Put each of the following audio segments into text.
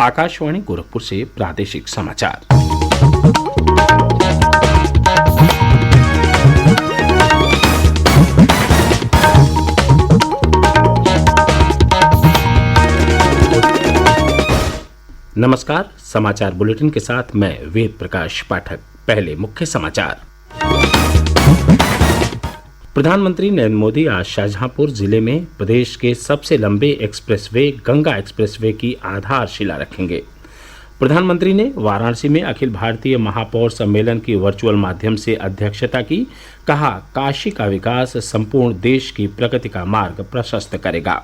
आकाशवाणी गोरखपुर से प्रादेशिक समाचार। नमस्कार, समाचार बुलेटिन के साथ मैं वेद प्रकाश पाठक। पहले मुख्य समाचार। प्रधानमंत्री नरेंद्र मोदी आज शाहजहांपुर जिले में प्रदेश के सबसे लंबे एक्सप्रेसवे गंगा एक्सप्रेसवे की आधारशिला रखेंगे। प्रधानमंत्री ने वाराणसी में अखिल भारतीय महापौर सम्मेलन की वर्चुअल माध्यम से अध्यक्षता की। कहा, काशी का विकास संपूर्ण देश की प्रगति का मार्ग प्रशस्त करेगा।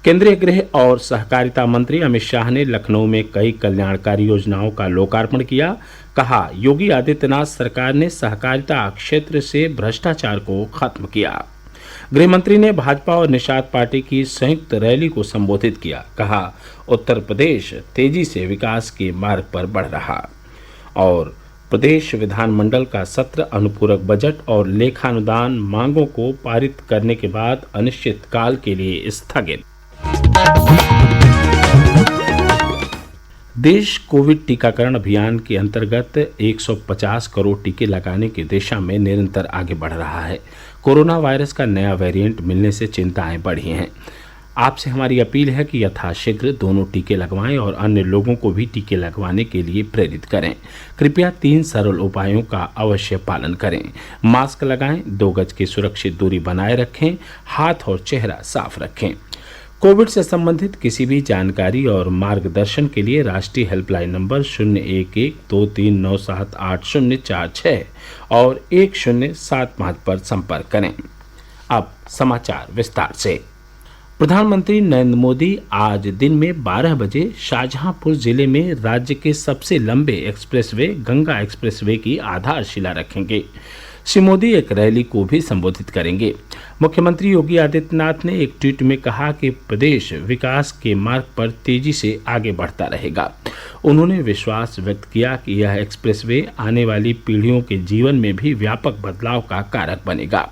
केंद्रीय गृह और सहकारिता मंत्री अमित शाह ने लखनऊ में कई कल्याणकारी योजनाओं का लोकार्पण किया। कहा, योगी आदित्यनाथ सरकार ने सहकारिता क्षेत्र से भ्रष्टाचार को खत्म किया। गृह मंत्री ने भाजपा और निषाद पार्टी की संयुक्त रैली को संबोधित किया। कहा, उत्तर प्रदेश तेजी से विकास के मार्ग पर बढ़ रहा। और प्रदेश विधानमंडल का सत्र अनुपूरक बजट और लेखानुदान मांगों को पारित करने के बाद अनिश्चितकाल के लिए स्थगित। देश कोविड टीकाकरण अभियान के अंतर्गत 150 करोड़ टीके लगाने की दिशा में निरंतर आगे बढ़ रहा है। कोरोना वायरस का नया वेरिएंट मिलने से चिंताएं बढ़ी हैं। आपसे हमारी अपील है कि यथाशीघ्र दोनों टीके लगवाएं और अन्य लोगों को भी टीके लगवाने के लिए प्रेरित करें। कृपया 3 सरल उपायों का अवश्य पालन करें। मास्क लगाएं, 2 गज की सुरक्षित दूरी बनाए रखें, हाथ और चेहरा साफ रखें। कोविड से संबंधित किसी भी जानकारी और मार्गदर्शन के लिए राष्ट्रीय हेल्पलाइन नंबर 011-2397-8046 और 1075 पर संपर्क करें। अब समाचार विस्तार से। प्रधानमंत्री नरेंद्र मोदी आज दिन में 12 बजे शाहजहांपुर जिले में राज्य के सबसे लंबे एक्सप्रेसवे गंगा एक्सप्रेसवे की आधारशिला रखेंगे। श्री मोदी एक रैली को भी संबोधित करेंगे। मुख्यमंत्री योगी आदित्यनाथ ने एक ट्वीट में कहा कि प्रदेश विकास के मार्ग पर तेजी से आगे बढ़ता रहेगा। उन्होंने विश्वास व्यक्त किया कि यह एक्सप्रेसवे आने वाली पीढ़ियों के जीवन में भी व्यापक बदलाव का कारक बनेगा।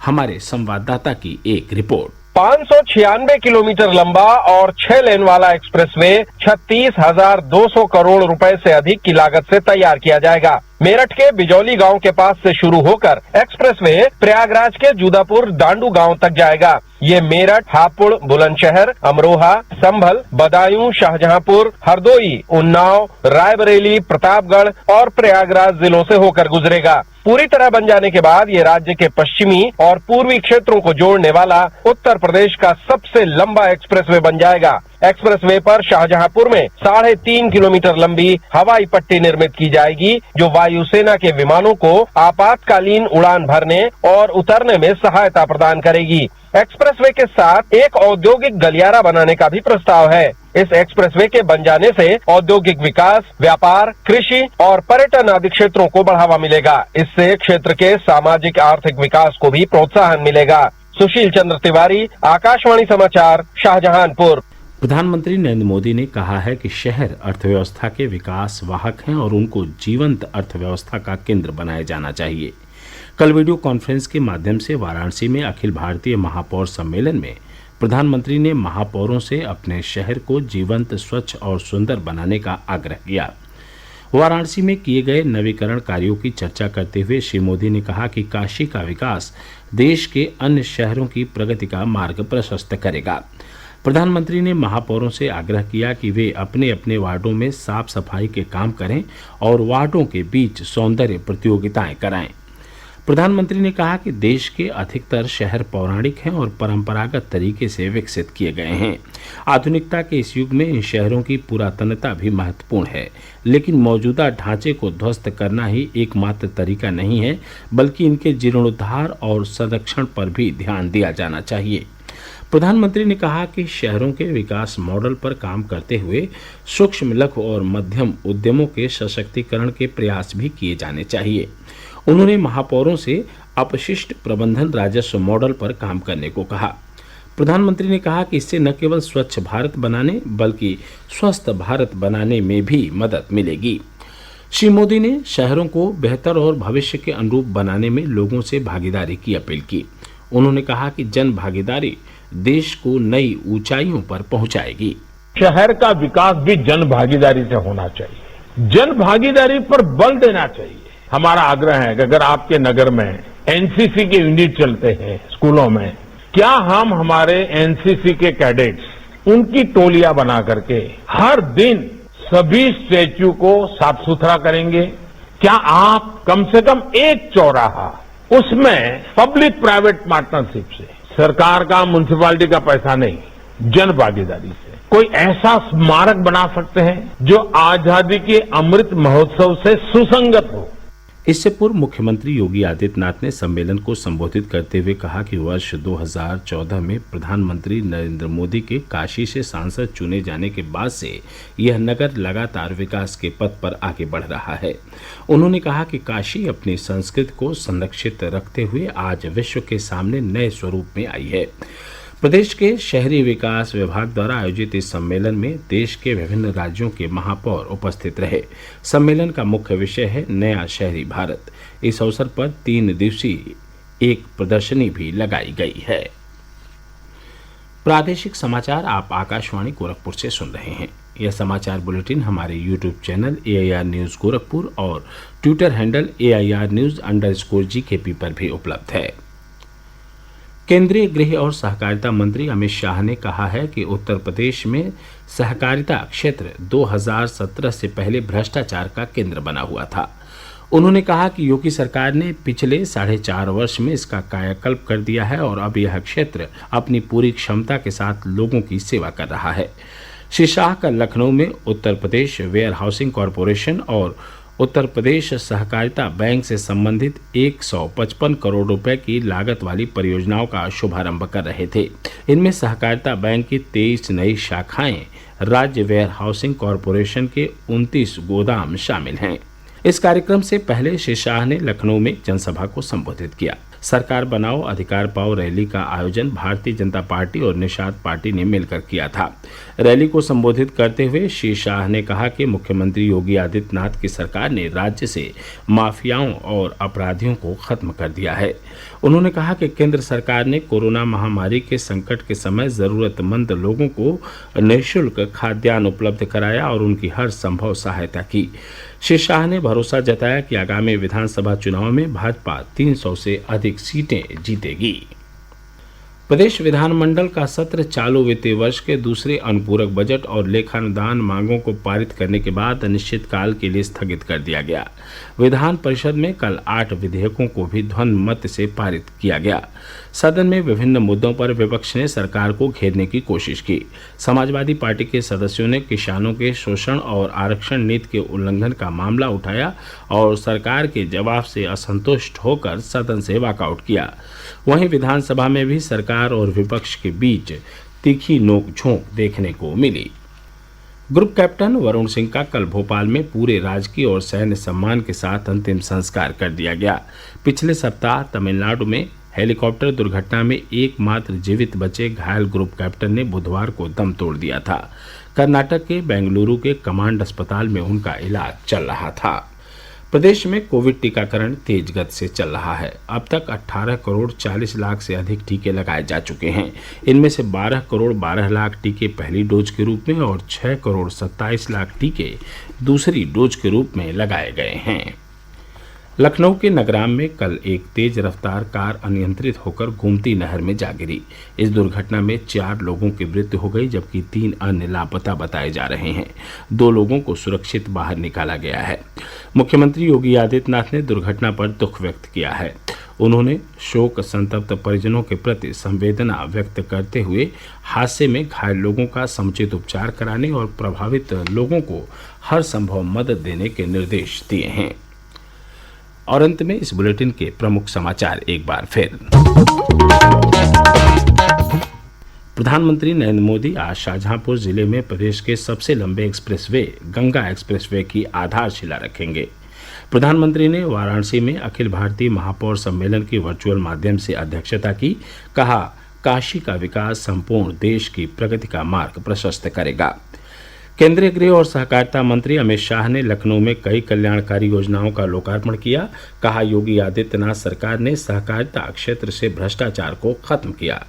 हमारे संवाददाता की एक रिपोर्ट। 596 किलोमीटर लंबा और 6 लेन वाला एक्सप्रेसवे 36,200 करोड़ रुपए से अधिक की लागत से तैयार किया जाएगा। मेरठ के बिजौली गांव के पास से शुरू होकर एक्सप्रेसवे प्रयागराज के जूदापुर डांडू गांव तक जाएगा। ये मेरठ, हापुड़, बुलंदशहर, अमरोहा, संभल, बदायूं, शाहजहांपुर, हरदोई, उन्नाव, रायबरेली, प्रतापगढ़ और प्रयागराज जिलों से होकर गुजरेगा। पूरी तरह बन जाने के बाद ये राज्य के पश्चिमी और पूर्वी क्षेत्रों को जोड़ने वाला उत्तर प्रदेश का सबसे लंबा एक्सप्रेसवे बन जाएगा। एक्सप्रेसवे पर शाहजहांपुर में 3.5 किलोमीटर लंबी हवाई पट्टी निर्मित की जाएगी, जो वायुसेना के विमानों को आपातकालीन उड़ान भरने और उतरने में सहायता प्रदान करेगी। एक्सप्रेसवे के साथ एक औद्योगिक गलियारा बनाने का भी प्रस्ताव है। इस एक्सप्रेसवे के बन जाने से औद्योगिक विकास, व्यापार, कृषि और पर्यटन आदि क्षेत्रों को बढ़ावा मिलेगा। इससे क्षेत्र के सामाजिक आर्थिक विकास को भी प्रोत्साहन मिलेगा। सुशील चंद्र तिवारी, आकाशवाणी समाचार, शाहजहांपुर। प्रधानमंत्री नरेंद्र मोदी ने कहा है कि शहर अर्थव्यवस्था के विकास वाहक हैं और उनको जीवंत अर्थव्यवस्था का केंद्र बनाया जाना चाहिए। कल वीडियो कॉन्फ्रेंस के माध्यम से वाराणसी में अखिल भारतीय महापौर सम्मेलन में प्रधानमंत्री ने महापौरों से अपने शहर को जीवंत, स्वच्छ और सुंदर बनाने का आग्रह किया। वाराणसी में किए गए नवीकरण कार्यों की चर्चा करते हुए श्री मोदी ने कहा कि काशी का विकास देश के अन्य शहरों की प्रगति का मार्ग प्रशस्त करेगा। प्रधानमंत्री ने महापौरों से आग्रह किया कि वे अपने अपने वार्डों में साफ सफाई के काम करें और वार्डों के बीच सौंदर्य प्रतियोगिताएं कराएं। प्रधानमंत्री ने कहा कि देश के अधिकतर शहर पौराणिक हैं और परंपरागत तरीके से विकसित किए गए हैं। आधुनिकता के इस युग में इन शहरों की पुरातनता भी महत्वपूर्ण है, लेकिन मौजूदा ढांचे को ध्वस्त करना ही एकमात्र तरीका नहीं है, बल्कि इनके जीर्णोद्धार और संरक्षण पर भी ध्यान दिया जाना चाहिए। प्रधानमंत्री ने कहा कि शहरों के विकास मॉडल पर काम करते हुए सूक्ष्म, लघु और मध्यम उद्यमों के सशक्तिकरण के प्रयास भी किए जाने चाहिए। उन्होंने महापौरों से अपशिष्ट प्रबंधन राजस्व मॉडल पर काम करने को कहा। प्रधानमंत्री ने कहा कि इससे न केवल स्वच्छ भारत बनाने बल्कि स्वस्थ भारत बनाने में भी मदद मिलेगी। श्री मोदी ने शहरों को बेहतर और भविष्य के अनुरूप बनाने में लोगों से भागीदारी की अपील की। उन्होंने कहा कि जन भागीदारी देश को नई ऊंचाइयों पर पहुंचाएगी। शहर का विकास भी जन भागीदारी से होना चाहिए। जन भागीदारी पर बल देना चाहिए। हमारा आग्रह है कि अगर आपके नगर में एनसीसी के यूनिट चलते हैं स्कूलों में, क्या हम हमारे एनसीसी के कैडेट्स उनकी टोलियां बना करके हर दिन सभी स्टैच्यू को साफ सुथरा करेंगे? क्या आप कम से कम एक चौराहा उसमें पब्लिक प्राइवेट पार्टनरशिप से, सरकार का म्युनिसिपैलिटी का पैसा नहीं, जन भागीदारी से कोई ऐसा स्मारक बना सकते हैं जो आजादी के अमृत महोत्सव से सुसंगत हो? इससे पूर्व मुख्यमंत्री योगी आदित्यनाथ ने सम्मेलन को संबोधित करते हुए कहा कि वर्ष 2014 में प्रधानमंत्री नरेंद्र मोदी के काशी से सांसद चुने जाने के बाद से यह नगर लगातार विकास के पथ पर आगे बढ़ रहा है। उन्होंने कहा कि काशी अपनी संस्कृति को संरक्षित रखते हुए आज विश्व के सामने नए स्वरूप में आई है। प्रदेश के शहरी विकास विभाग द्वारा आयोजित इस सम्मेलन में देश के विभिन्न राज्यों के महापौर उपस्थित रहे। सम्मेलन का मुख्य विषय है नया शहरी भारत। इस अवसर पर 3 दिवसीय एक प्रदर्शनी भी लगाई गई है। प्रादेशिक समाचार आप आकाशवाणी गोरखपुर से सुन रहे हैं। यह समाचार बुलेटिन हमारे YouTube channel AIR news Gorakhpur और ट्विटर हैंडल AIR न्यूज़_GKP पर भी उपलब्ध है। केंद्रीय गृह और सहकारिता मंत्री अमित शाह ने कहा है कि उत्तर प्रदेश में सहकारिता क्षेत्र 2017 से पहले भ्रष्टाचार का केंद्र बना हुआ था। उन्होंने कहा कि योगी सरकार ने पिछले 4.5 वर्ष में इसका कायाकल्प कर दिया है और अब यह क्षेत्र अपनी पूरी क्षमता के साथ लोगों की सेवा कर रहा है। श्री शाह कल लखनऊ में Uttar Pradesh where housing corporation और उत्तर प्रदेश सहकारिता बैंक से संबंधित 155 करोड़ रुपए की लागत वाली परियोजनाओं का शुभारंभ कर रहे थे। इनमें सहकारिता बैंक की 23 नई शाखाएं, राज्य वेयर हाउसिंग कॉरपोरेशन के 29 गोदाम शामिल हैं। इस कार्यक्रम से पहले श्री शाह ने लखनऊ में जनसभा को संबोधित किया। सरकार बनाओ अधिकार पाओ रैली का आयोजन भारतीय जनता पार्टी और निषाद पार्टी ने मिलकर किया था। रैली को संबोधित करते हुए श्री शाह ने कहा कि मुख्यमंत्री योगी आदित्यनाथ की सरकार ने राज्य से माफियाओं और अपराधियों को खत्म कर दिया है। उन्होंने कहा कि केंद्र सरकार ने कोरोना महामारी के संकट के समय जरूरतमंद लोगों को निःशुल्क खाद्यान्न उपलब्ध कराया और उनकी हर संभव सहायता की। श्री शाह ने भरोसा जताया कि आगामी विधानसभा चुनाव में भाजपा 300 से अधिक सीटें जीतेगी। प्रदेश विधानमंडल का सत्र चालू वित्तीय वर्ष के दूसरे अनुपूरक बजट और लेखानुदान मांगों को पारित करने के बाद अनिश्चितकाल के लिए स्थगित कर दिया गया। विधान परिषद में कल 8 विधेयकों को भी ध्वनिमत से पारित किया गया। सदन में विभिन्न मुद्दों पर विपक्ष ने सरकार को घेरने की कोशिश की। समाजवादी पार्टी के सदस्यों ने किसानों के शोषण और आरक्षण नीति के उल्लंघन का मामला उठाया और सरकार के जवाब से असंतुष्ट होकर सदन से वॉकआउट किया। वहीं विधानसभा में भी सरकार और विपक्ष के बीच तीखी नोकझोंक देखने को मिली। ग्रुप कैप्टन वरुण सिंह का कल भोपाल में पूरे राजकीय और सैन्य सम्मान के साथ अंतिम संस्कार कर दिया गया। पिछले सप्ताह तमिलनाडु में हेलीकॉप्टर दुर्घटना में एकमात्र जीवित बचे घायल ग्रुप कैप्टन ने बुधवार को दम तोड़ दिया था। कर्नाटक के बेंगलुरु के कमांड अस्पताल में उनका इलाज चल रहा था। प्रदेश में कोविड टीकाकरण तेज गति से चल रहा है। अब तक 18 करोड़ 40 लाख से अधिक टीके लगाए जा चुके हैं। इनमें से 12 करोड़ 12 लाख टीके पहली डोज के रूप में और 6 करोड़ 27 लाख टीके दूसरी डोज के रूप में लगाए गए हैं। लखनऊ के नगराम में कल एक तेज रफ्तार कार अनियंत्रित होकर गोमती नहर में जा गिरी। इस दुर्घटना में 4 लोगों की मृत्यु हो गई जबकि 3 अन्य लापता बताए जा रहे हैं। 2 लोगों को सुरक्षित बाहर निकाला गया है। मुख्यमंत्री योगी आदित्यनाथ ने दुर्घटना पर दुख व्यक्त किया है। उन्होंने शोक संतप्त परिजनों के प्रति संवेदना व्यक्त करते हुए हादसे में घायल लोगों का समुचित उपचार कराने और प्रभावित लोगों को हर संभव मदद देने के निर्देश दिए हैं। और अंत में इस बुलेटिन के प्रमुख समाचार एक बार फिर। प्रधानमंत्री नरेंद्र मोदी आज शाहजहांपुर जिले में प्रदेश के सबसे लंबे एक्सप्रेसवे गंगा एक्सप्रेसवे की आधारशिला रखेंगे। प्रधानमंत्री ने वाराणसी में अखिल भारतीय महापौर सम्मेलन की वर्चुअल माध्यम से अध्यक्षता की। कहा, काशी का विकास संपूर्ण देश की प्रगति का मार्ग प्रशस्त करेगा। केंद्रीय गृह और सहकारिता मंत्री अमित शाह ने लखनऊ में कई कल्याणकारी योजनाओं का लोकार्पण किया। कहा, योगी आदित्यनाथ सरकार ने सहकारिता क्षेत्र से भ्रष्टाचार को खत्म किया।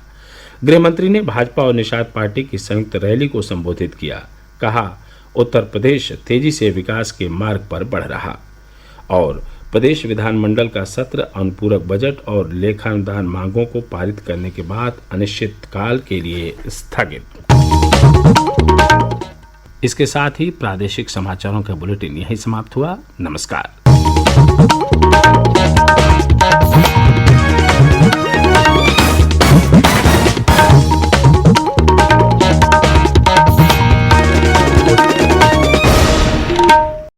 गृहमंत्री ने भाजपा और निषाद पार्टी की संयुक्त रैली को संबोधित किया। कहा, उत्तर प्रदेश तेजी से विकास के मार्ग पर बढ़ रहा। और प्रदेश विधानमंडल का सत्र अनुपूरक बजट और लेखानुदान मांगों को पारित करने के बाद अनिश्चितकाल के लिए स्थगित। इसके साथ ही प्रादेशिक समाचारों का बुलेटिन यहीं समाप्त हुआ। नमस्कार।